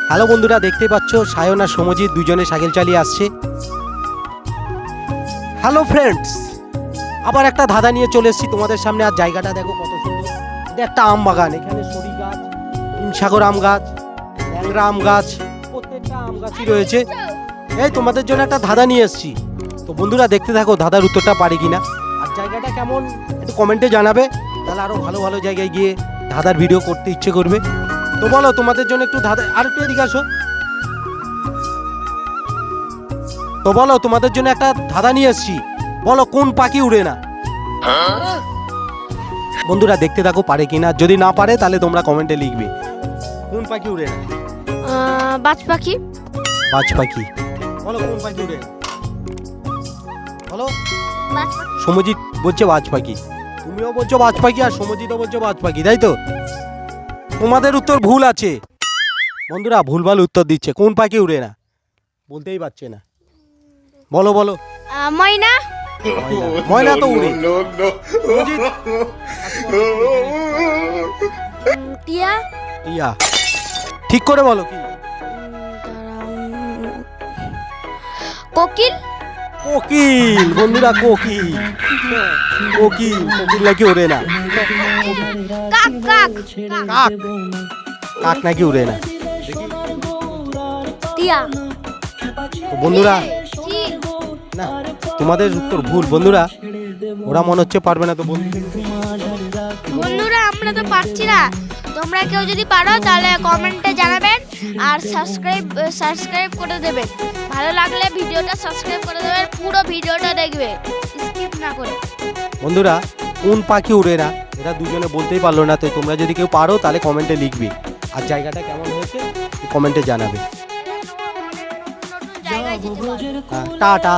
Hello বন্ধুরা, দেখতেই পাচ্ছ সায়ন আর সমজিৎ দুজনে সাইকেল চালিয়ে আসছে। হ্যালো ফ্রেন্ডস, আবার একটা ধাঁধা নিয়ে চলে এসেছি তোমাদের সামনে। আর জায়গাটা দেখো কত সুন্দর। এটা একটা আম বাগান। এখানে সরি গাছ, হিমসাগর আম গাছ, ল্যাংড়া আম গাছ, প্রত্যেকটা আম গাছই রয়েছে। এই তোমাদের জন্য একটা ধাঁধা নিয়ে এসেছি। তো বন্ধুরা দেখতে থাকো ধাঁধার উত্তরটা পারে কিনা। আর জায়গাটা কেমন একটু কমেন্টে জানাবে, তাহলে আরও ভালো ভালো জায়গায় গিয়ে ধাঁধার ভিডিও করতে ইচ্ছে করবে। তো বলো তোমাদের জন্য একটু ধাঁধা, আর একটু এদিকে আসো। তো বলো তোমাদের জন্য একটা ধাঁধা নিয়ে এসেছি। বলো কোন পাখি উড়ে না? বন্ধুরা দেখতে থাকো পারে কিনা। যদি না পারে তাহলে তোমরা কমেন্টে লিখবে কোন পাখি উড়ে না। বাজ পাখি। বাজ পাখি। বলো কোন পাখি উড়ে না? বলো। বাজ পাখি। সমজিৎ বলছে বাজ পাখি, তুমিও বলছো বাজ পাখি, আর সমজিৎও বলছো বাজ পাখি, তাই তো? তোমাদের উত্তর ভুল আছে বন্ধুরা, ভুলভাল উত্তর দিচ্ছে। কোন পাখি উড়ে না বলতেই পারছে না। বলো বলো। ময়না। ময়না তো উড়ে। সমজিৎ? টিয়া। টিয়া। ঠিক করে বলো কি? কোকিল। কোকিল বন্ধুরা, কোকিল। কোকিল কোকিল নাকি উড়ে না। কাক কাক। কাক। কাক নাকি উড়ে না। টিয়া। তো বন্ধুরা চিল। না, তোমাদের উত্তর ভুল বন্ধুরা। ওরা মনে হচ্ছে পারবে না। তো বন্ধুরা আমরা তো পারছি না। তোমরা কেউ যদি পারো তাহলে কমেন্টে জানাবেন আর সাবস্ক্রাইব করে দেবেন। ভালো লাগলে ভিডিওটা সাবস্ক্রাইব করে দেবেন, পুরো ভিডিওটা দেখবে স্কিপ না করে। বন্ধুরা কোন পাখি উড়ে না এটা দুজনে বলতেই পারলো না। তো তোমরা যদি কেউ পারো তাহলে কমেন্টে লিখবে, আর জায়গাটা কেমন হয়েছে কমেন্টে জানাবে। নতুন জায়গায় যেতে পারো। টাটা।